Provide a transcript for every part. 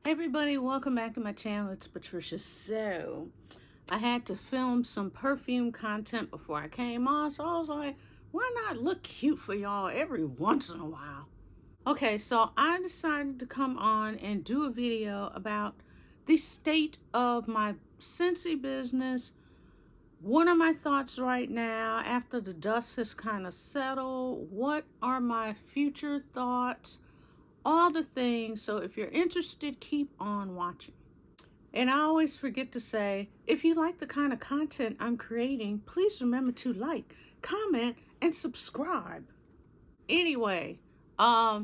Hey everybody, welcome back to my channel. It's Patricia. So, I had to film some perfume content before I came on, so I was like, why not look cute for y'all every once in a while? Okay, so I decided to come on and do a video about the state of my Scentsy business. What are my thoughts right now after the dust has kind of settled? What are my future thoughts? All the things. So if you're interested, keep on watching. And I always forget to say, if you like the kind of content I'm creating, please remember to like, comment, and subscribe. Anyway, I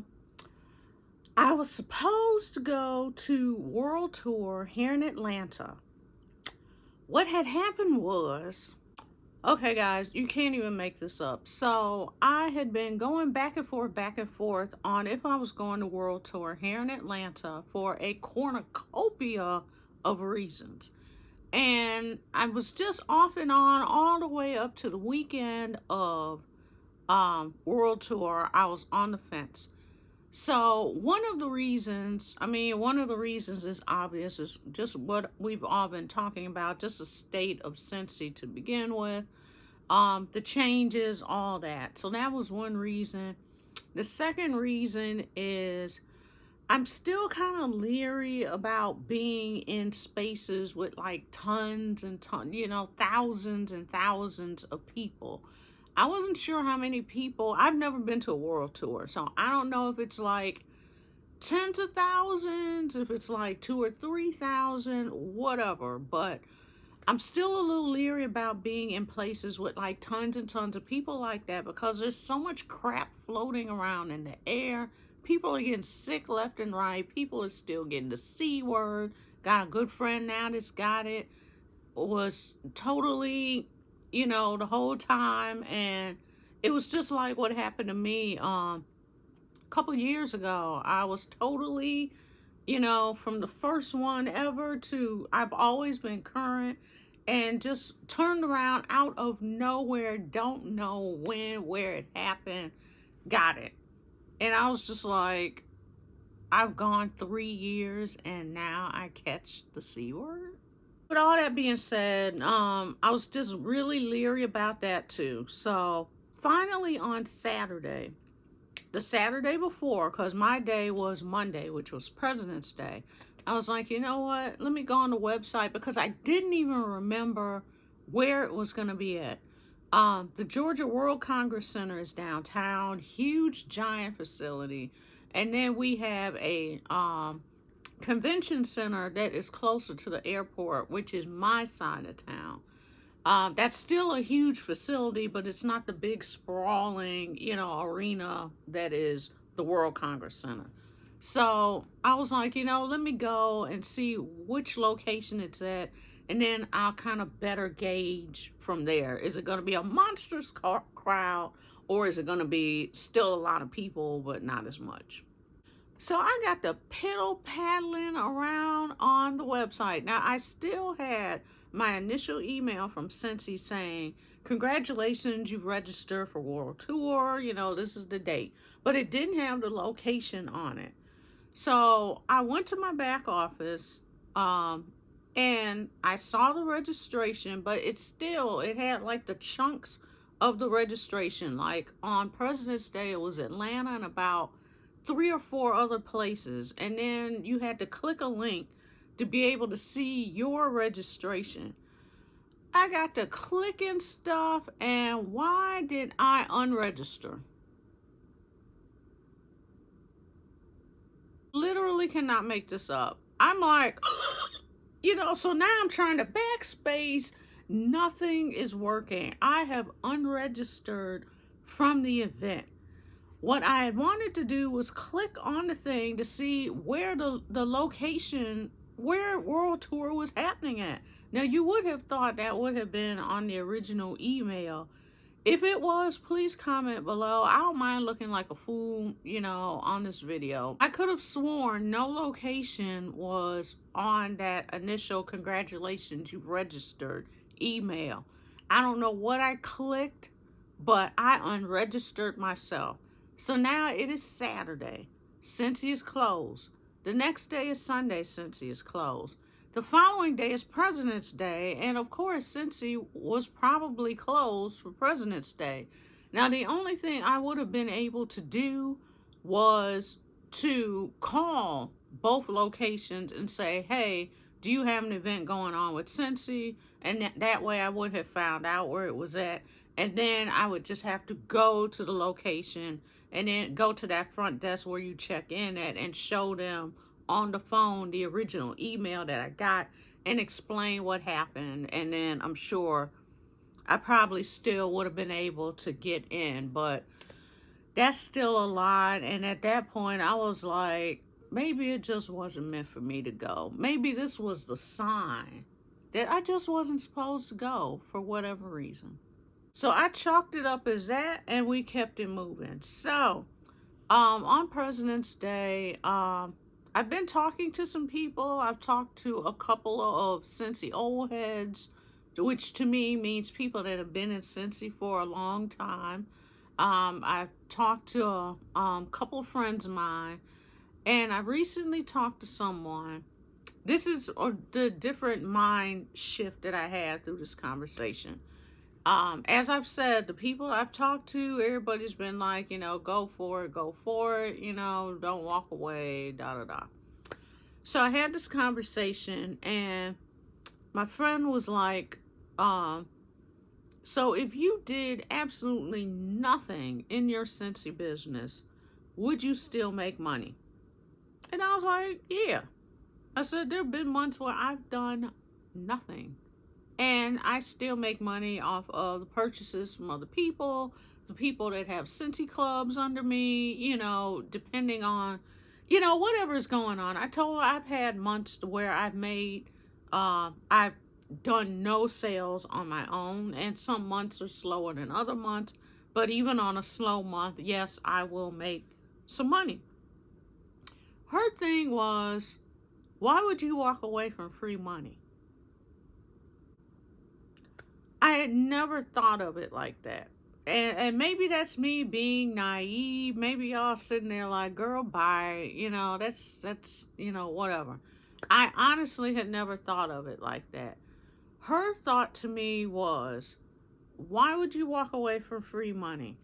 was supposed to go to World Tour here in Atlanta. What had happened was, okay guys, you can't even make this up. So I had been going back and forth on if I was going to World Tour here in Atlanta for a cornucopia of reasons. And I was just off and on all the way up to the weekend of World Tour. I was on the fence. So one of the reasons is obvious, is just what we've all been talking about, just the state of Scentsy to begin with. The changes, all that. So that was one reason. The second reason is I'm still kind of leery about being in spaces with like tons and tons, thousands and thousands of people. I wasn't sure how many people. I've never been to a world tour, so I don't know if it's like tens of thousands, if it's like 2 or 3,000, whatever. But I'm still a little leery about being in places with like tons and tons of people like that, because there's so much crap floating around in the air. People are getting sick left and right. People are still getting the C word. Got a good friend now that's got it. Was totally, the whole time. And it was just like what happened to me a couple years ago. I was totally, from the first one ever to I've always been current, and just turned around out of nowhere. Don't know when, where it happened, got it. And I was just like, I've gone 3 years and now I catch the C word. But all that being said, I was just really leery about that too. So finally on Saturday, the Saturday before, because my day was Monday, which was President's Day, I was like, you know what? Let me go on the website, because I didn't even remember where it was going to be at. The Georgia World Congress Center is downtown, huge, giant facility. And then we have a convention center that is closer to the airport, which is my side of town. That's still a huge facility, but it's not the big sprawling, arena that is the World Congress Center. So I was like, let me go and see which location it's at, and then I'll kind of better gauge from there. Is it going to be a monstrous crowd, or is it going to be still a lot of people, but not as much? So I got the pedal paddling around on the website. Now, I still had my initial email from Scenty saying, congratulations, you've registered for World Tour. This is the date. But it didn't have the location on it. So I went to my back office and I saw the registration, but it had like the chunks of the registration. Like on President's Day, it was Atlanta and about 3 or 4 other places. And then you had to click a link to be able to see your registration. I got to clicking stuff, and why did I unregister? Literally cannot make this up. I'm like, so now I'm trying to backspace. Nothing is working. I have unregistered from the event. What I had wanted to do was click on the thing to see where the location, where World Tour was happening at. Now, you would have thought that would have been on the original email. If it was, please comment below. I don't mind looking like a fool, on this video. I could have sworn no location was on that initial congratulations, you've registered email. I don't know what I clicked, but I unregistered myself. So now it is Saturday. Scentsy is closed. The next day is Sunday, Scentsy is closed. The following day is President's Day, and of course, Scentsy was probably closed for President's Day. Now, the only thing I would have been able to do was to call both locations and say, hey, do you have an event going on with Scentsy? And that way I would have found out where it was at. And then I would just have to go to the location and then go to that front desk where you check in at and show them on the phone the original email that I got and explain what happened. And then I'm sure I probably still would have been able to get in, but that's still a lot. And at that point, I was like, maybe it just wasn't meant for me to go. Maybe this was the sign that I just wasn't supposed to go for whatever reason. So I chalked it up as that, and we kept it moving. So, on President's Day, I've been talking to some people. I've talked to a couple of Scentsy old heads, which to me means people that have been in Scentsy for a long time. I've talked to a couple of friends of mine, and I recently talked to someone. This is the different mind shift that I had through this conversation. As I've said, the people I've talked to, everybody's been like, go for it, don't walk away, da da da. So I had this conversation, and my friend was like, so if you did absolutely nothing in your Scentsy business, would you still make money? And I was like, yeah. I said, there have been months where I've done nothing, and I still make money off of the purchases from other people, the people that have Scentsy clubs under me, depending on, whatever's going on. I told her I've had months where I've done no sales on my own, and some months are slower than other months. But even on a slow month, yes, I will make some money. Her thing was, why would you walk away from free money? I had never thought of it like that. And maybe that's me being naive. Maybe y'all sitting there like, girl, bye. That's whatever. I honestly had never thought of it like that. Her thought to me was, why would you walk away from free money?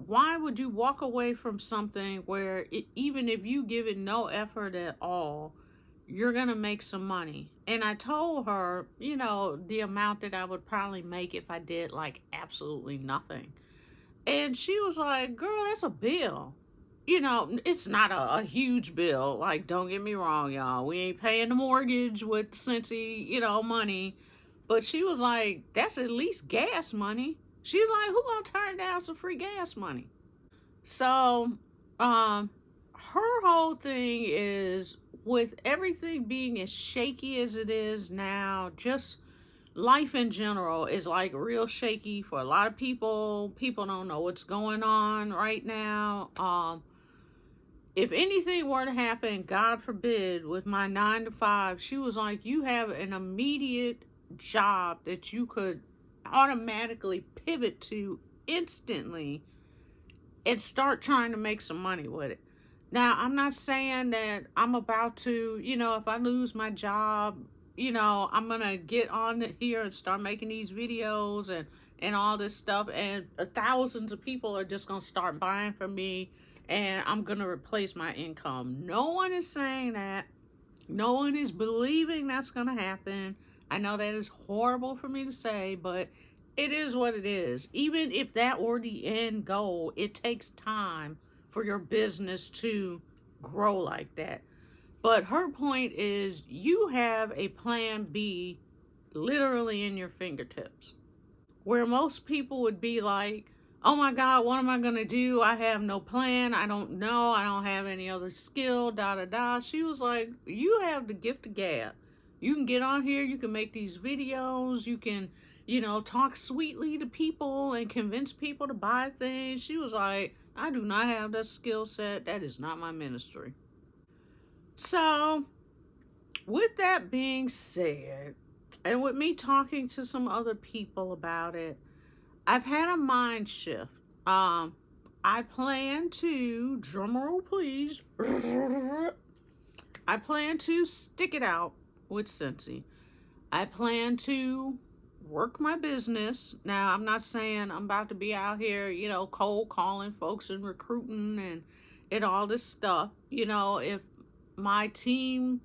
Why would you walk away from something where even if you give it no effort at all, you're going to make some money? And I told her, the amount that I would probably make if I did like absolutely nothing. And she was like, girl, that's a bill. It's not a huge bill. Like, don't get me wrong, y'all. We ain't paying the mortgage with Scentsy, money. But she was like, that's at least gas money. She's like, who gonna turn down some free gas money? So, her whole thing is, with everything being as shaky as it is now, just life in general is like real shaky for a lot of people. People don't know what's going on right now. If anything were to happen, God forbid, with my 9 to 5, she was like, you have an immediate job that you could automatically pivot to instantly and start trying to make some money with it. Now, I'm not saying that I'm about to, if I lose my job, I'm going to get on here and start making these videos and all this stuff. And thousands of people are just going to start buying from me, and I'm going to replace my income. No one is saying that. No one is believing that's going to happen. I know that is horrible for me to say, but it is what it is. Even if that were the end goal, it takes time for your business to grow like that. But her point is, you have a plan B literally in your fingertips. Where most people would be like, oh my God, what am I going to do? I have no plan. I don't know. I don't have any other skill, da da da. She was like, you have the gift of gab. You can get on here. You can make these videos. You can, talk sweetly to people and convince people to buy things. She was like, I do not have that skill set. That is not my ministry. So, with that being said, and with me talking to some other people about it, I've had a mind shift. I plan to, drumroll please, I plan to stick it out with Scentsy. I plan to work my business. Now, I'm not saying I'm about to be out here, cold calling folks and recruiting and all this stuff. If my team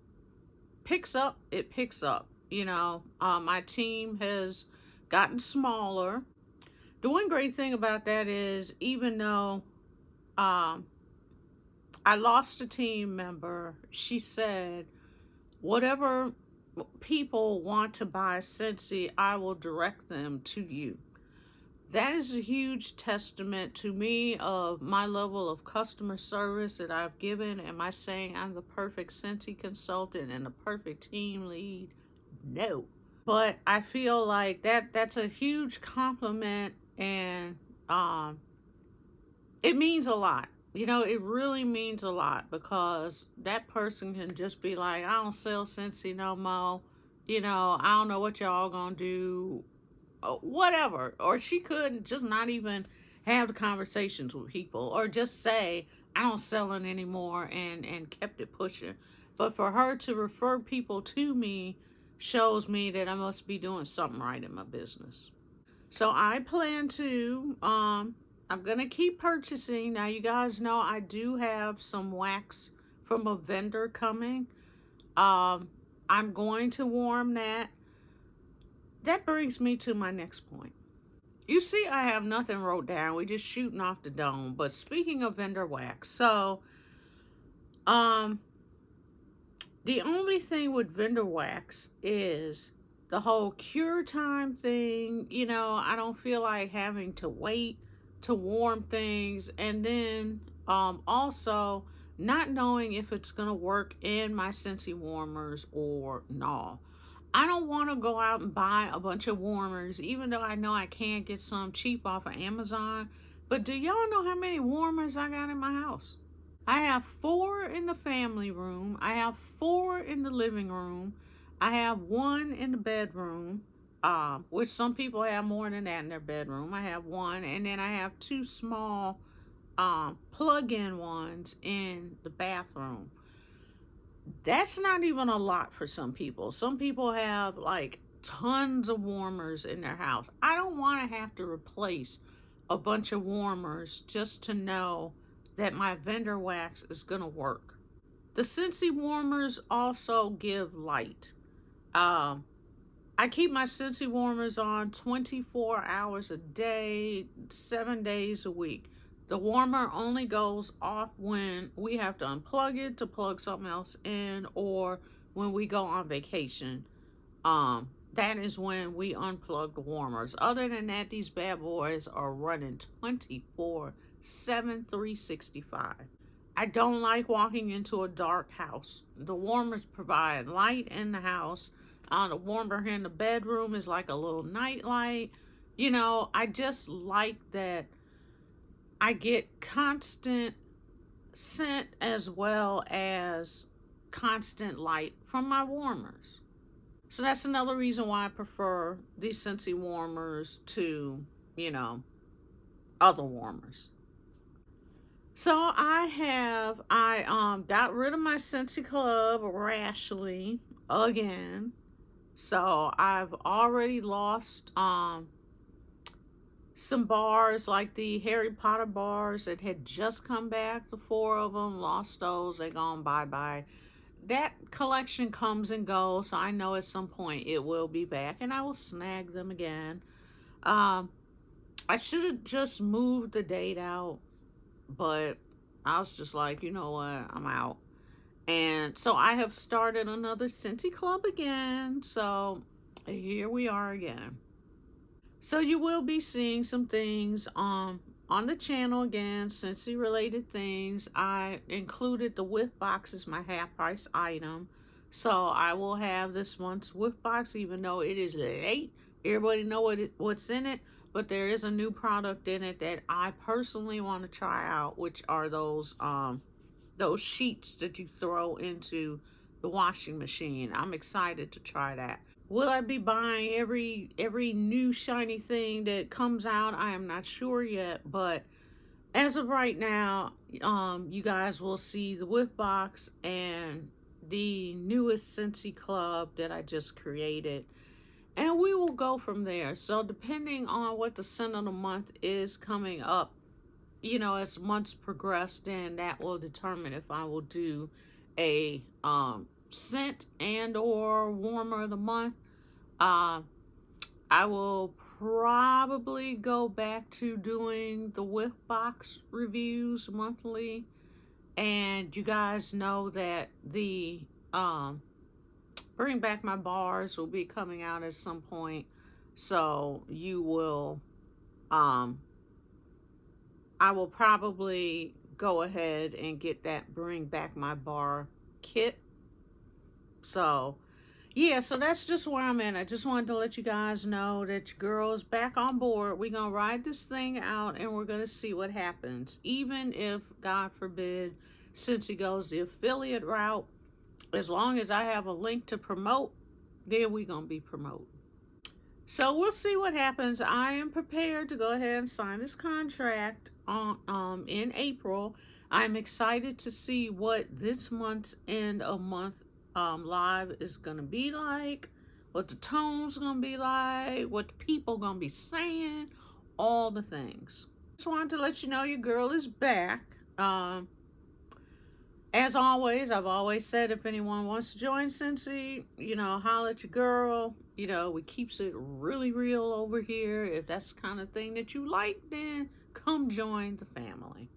picks up, it picks up. My team has gotten smaller. The one great thing about that is, even though um, I lost a team member, she said, whatever people want to buy Scentsy, I will direct them to you. That is a huge testament to me of my level of customer service that I've given. Am I saying I'm the perfect Scentsy consultant and the perfect team lead? No. But I feel like that's a huge compliment, and it means a lot. It really means a lot, because that person can just be like, I don't sell Scentsy no more. I don't know what y'all gonna do, whatever. Or she could just not even have the conversations with people, or just say, I don't sell it anymore, and kept it pushing. But for her to refer people to me shows me that I must be doing something right in my business. So I plan to, I'm going to keep purchasing. Now, you guys know I do have some wax from a vendor coming. I'm going to warm that. That brings me to my next point. You see, I have nothing wrote down. We just shooting off the dome. But speaking of vendor wax, so, the only thing with vendor wax is the whole cure time thing. I don't feel like having to wait to warm things, and then also not knowing if it's gonna work in my Scentsy warmers or no. I don't want to go out and buy a bunch of warmers, even though I know I can get some cheap off of Amazon. But do y'all know how many warmers I got in my house? I have 4 in the family room. I have 4 in the living room. I have 1 in the bedroom, which some people have more than that in their bedroom. I have 1, and then I have 2 small plug-in ones in the bathroom. That's not even a lot for some people. Some people have like tons of warmers in their house. I don't want to have to replace a bunch of warmers just to know that my vendor wax is going to work. The Scentsy warmers also give light. I keep my Scentsy warmers on 24 hours a day, 7 days a week. The warmer only goes off when we have to unplug it to plug something else in, or when we go on vacation. That is when we unplug the warmers. Other than that, these bad boys are running 24/7, 365. I don't like walking into a dark house. The warmers provide light in the house. The warmer in the bedroom is like a little night light. I just like that I get constant scent as well as constant light from my warmers. So that's another reason why I prefer these Scentsy warmers to, other warmers. So I got rid of my Scentsy Club rashly again. So I've already lost some bars, like the Harry Potter bars that had just come back. The 4 of them, lost those. They gone bye-bye. That collection comes and goes, so I know at some point it will be back, and I will snag them again. I should have just moved the date out, but I was just like, you know what, I'm out. And so I have started another Scentsy Club again, so here we are again. So you will be seeing some things on the channel again, Scentsy related things. I included the whiff box as my half price item. So I will have this month's whiff box, even though it is late. Everybody know what's in it, but there is a new product in it that I personally want to try out, which are those sheets that you throw into the washing machine. I'm excited to try that. Will I be buying every new shiny thing that comes out? I am not sure yet, but as of right now, you guys will see the whiff box and the newest Scentsy club that I just created. And we will go from there. So depending on what the scent of the month is coming up, you know, as months progress, then that will determine if I will do a scent and or warmer of the month. I will probably go back to doing the whiff box reviews monthly. And you guys know that the Bring Back My Bars will be coming out at some point. So you will, I will probably go ahead and get that Bring Back My Bar kit. So yeah, so that's just where I'm at. I just wanted to let you guys know that your girl is back on board. We're going to ride this thing out and we're going to see what happens. Even if, God forbid, Scentsy goes the affiliate route, as long as I have a link to promote, then we're going to be promoting. So we'll see what happens. I am prepared to go ahead and sign this contract in April. I'm excited to see what this month's end of month live is going to be like, what the tone's going to be like, what the people going to be saying, all the things. Just wanted to let you know your girl is back. As always, I've always said if anyone wants to join Scentsy, you know, holler at your girl. You know, we keeps it really real over here. If that's the kind of thing that you like, then come join the family.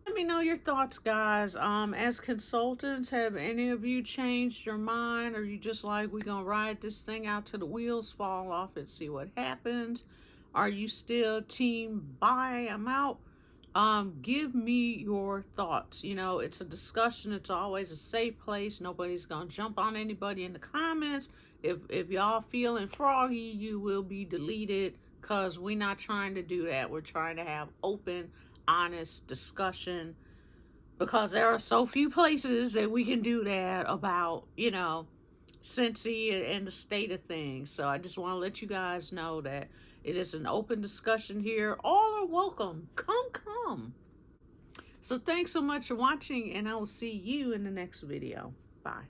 Let me know your thoughts, guys. As consultants, have any of you changed your mind? Or you just like, we're going to ride this thing out till the wheels fall off and see what happens? Are you still team buy, I'm out? Give me your thoughts. You know, it's a discussion. It's always a safe place. Nobody's gonna jump on anybody in the comments. If y'all feeling froggy, you will be deleted, because we're not trying to do that. We're trying to have open, honest discussion, because there are so few places that we can do that about, you know, Scentsy and the state of things. So I just want to let you guys know that it is an open discussion here. All are welcome. Come. So thanks so much for watching, and I will see you in the next video. Bye.